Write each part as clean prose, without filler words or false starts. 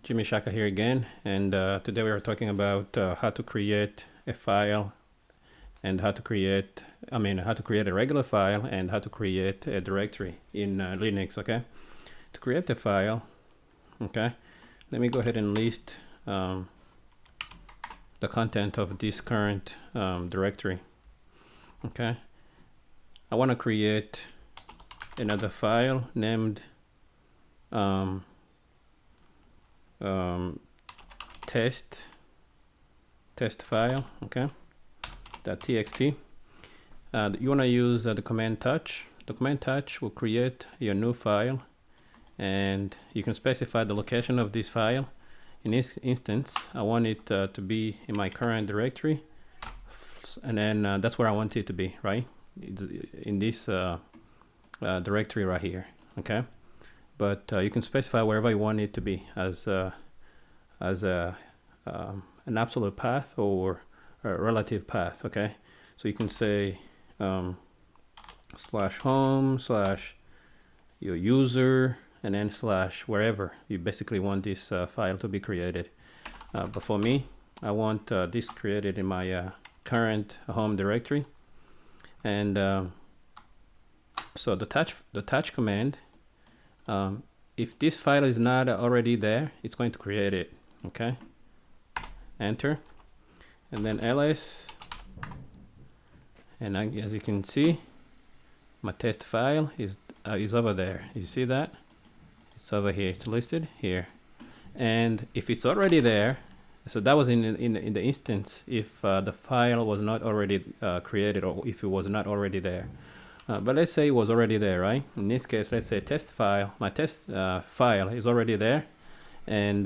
Jimmy Shaka here again, and today we are talking about how to create a file and how to create a regular file and how to create a directory in Linux. Okay, to create a file, okay, let me go ahead and list the content of this current directory. Okay, I want to create another file named test file, okay, .txt. You want to use the command touch. The command touch will create your new file, and you can specify the location of this file. In this instance, I want it to be in my current directory, and then that's where I want it to be, right? It's in this directory right here, okay? But you can specify wherever you want it to be as an absolute path or a relative path, okay? So you can say /home/ your user, and then / wherever you basically want this file to be created. But for me, I want this created in my current home directory. And so the touch command, if this file is not already there, it's going to create it, okay? Enter, and then ls, and as you can see, my test file is over there. You see that? It's over here. It's listed here. And if it's already there, so that was in the instance if the file was not already created, or if it was not already there. But let's say it was already there, right? In this case, let's say test file. My test file is already there, and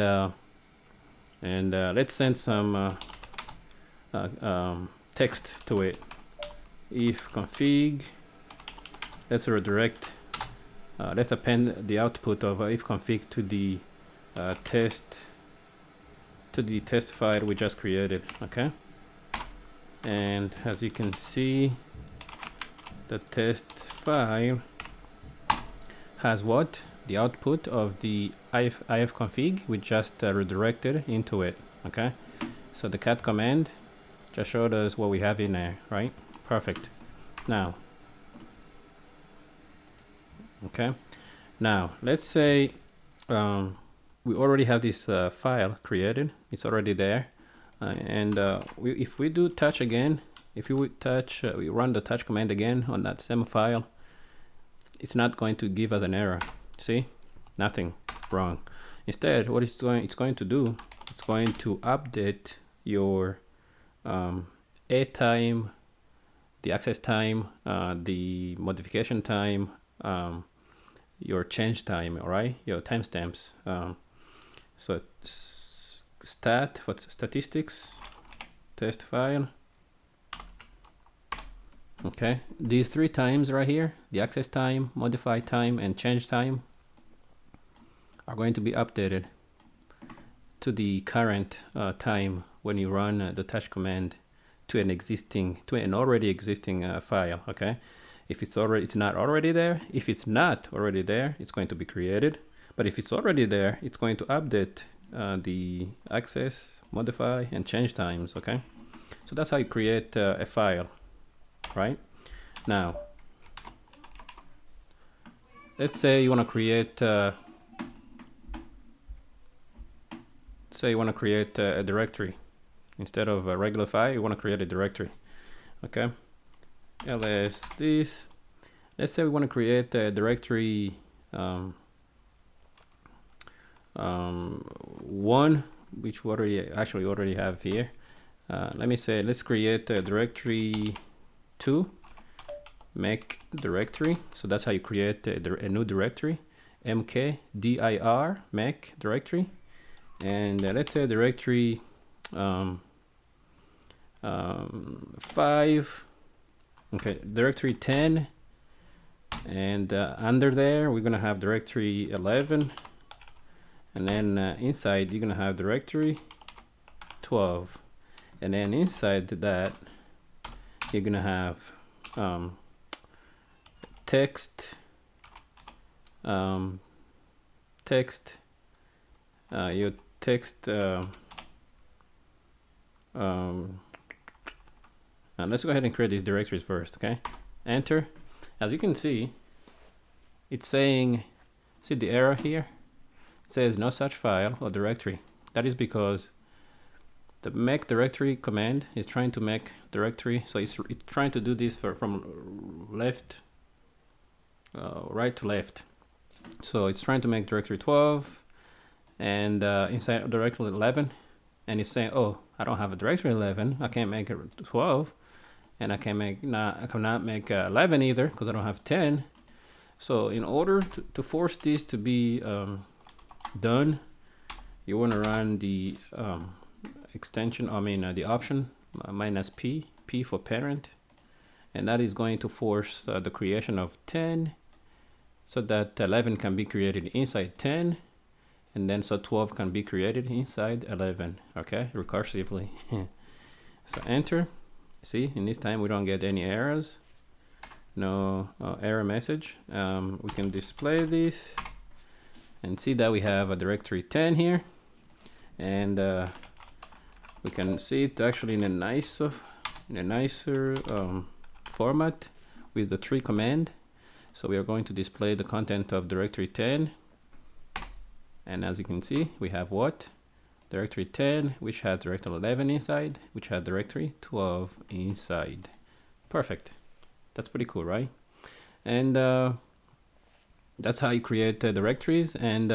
let's send some text to it. If config, let's redirect. Let's append the output of if config to the test file we just created. Okay, and as you can see, the test file has what? The output of the ifconfig we just redirected into it. Okay, so the cat command just showed us what we have in there, right? Perfect. Now, okay, now let's say we already have this file created. It's already there, and if we do touch again, if you would touch, we run the touch command again on that same file, it's not going to give us an error. See, nothing wrong. Instead, what it's going to do, it's going to update your A time, the access time, the modification time, your change time, all right, your timestamps. So stat for statistics, test file. Okay, these 3 times right here, the access time, modify time, and change time, are going to be updated to the current time when you run the touch command to an already existing file. Okay, if it's not already there, it's going to be created. But if it's already there, it's going to update the access, modify, and change times. Okay, so that's how you create a file. Right now, let's say you want to create a directory instead of a regular file. You want to create a directory. Okay, ls this. Let's say we want to create a directory 1, which we already have here. Let me say, let's create a directory 2, make directory. So that's how you create a new directory, mkdir, make directory. And let's say directory 5, okay, directory 10, and under there we're gonna have directory 11, and then inside you're gonna have directory 12, and then inside that you're gonna have text, your text. Let's go ahead and create these directories first. Okay, enter. As you can see, it's saying, see the error here? It says no such file or directory. That is because the make directory command is trying to make directory. So it's trying to do this from left, right to left. So it's trying to make directory 12 and inside directory 11, and it's saying, oh, I don't have a directory 11. I can't make it 12, and I cannot make 11 either because I don't have 10. So in order to force this to be done, you want to run the extension, the option -p, p for parent, and that is going to force the creation of 10 so that 11 can be created inside 10, and then so 12 can be created inside 11, okay, recursively. So enter. See, in this time we don't get any errors, no error message. We can display this and see that we have a directory 10 here, and we can see it actually in a nicer format with the tree command. So we are going to display the content of directory 10, and as you can see, we have what? Directory 10, which has directory 11 inside, which has directory 12 inside. Perfect. That's pretty cool, right? And that's how you create directories, and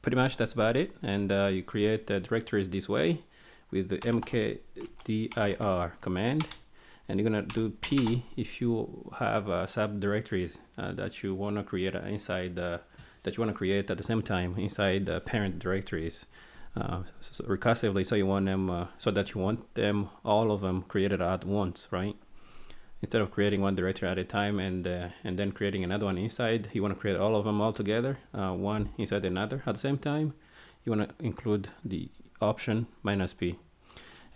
pretty much that's about it. And you create directories this way with the mkdir command, and you're gonna do p if you have subdirectories that you want to create inside that you want to create at the same time inside the parent directories, so recursively. So you want them so that you want them, all of them, created at once, right? Instead of creating one directory at a time and then creating another one inside, you want to create all of them all together, one inside another at the same time. You want to include the option -p.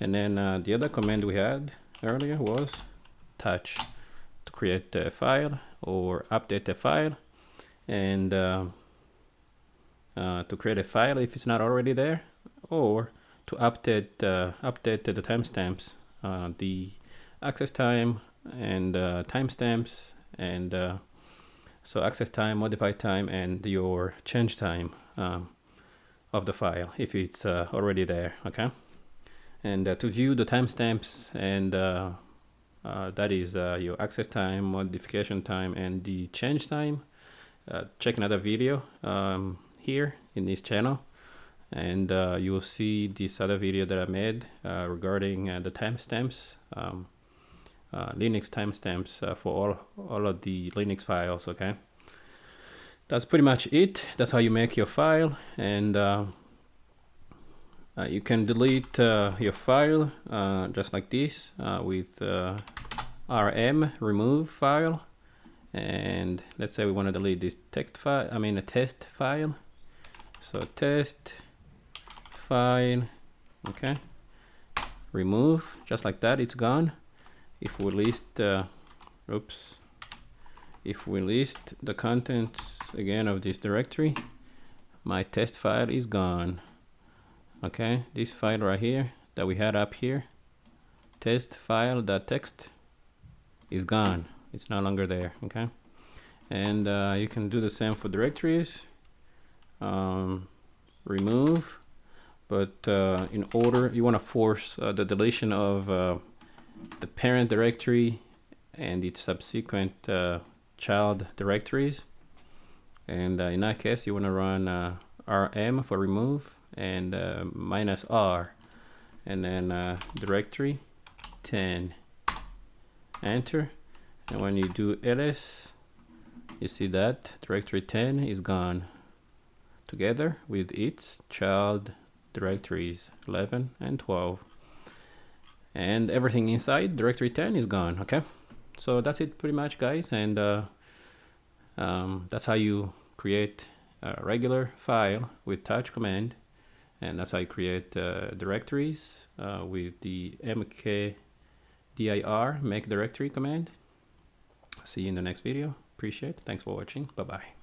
And then the other command we had earlier was touch, to create a file or update a file, and to create a file if it's not already there, or to update the timestamps, the access time and timestamps, and so access time, modified time, and your change time of the file if it's already there. Okay, and to view the timestamps, and that is your access time, modification time, and the change time, check another video here in this channel, and you will see this other video that I made regarding the timestamps, Linux timestamps for all of the Linux files. Okay, that's pretty much it. That's how you make your file, and you can delete your file just like this with rm remove file. And let's say we want to delete this text file, a test file. So test file, okay, remove, just like that, it's gone. If we list if we list the contents again of this directory, my test file is gone. Okay, this file right here that we had up here, test file.txt, is gone. It's no longer there. Okay, and you can do the same for directories. Remove, but in order, you want to force the deletion of the parent directory and its subsequent child directories, and in that case you want to run rm for remove, and -r, and then directory 10, enter. And when you do ls, you see that directory 10 is gone together with its child directories 11 and 12, and everything inside directory 10 is gone. Okay, so that's it pretty much, guys, and that's how you create a regular file with touch command, and that's how you create directories with the mkdir make directory command. See you in the next video. Appreciate it. Thanks for watching. Bye bye.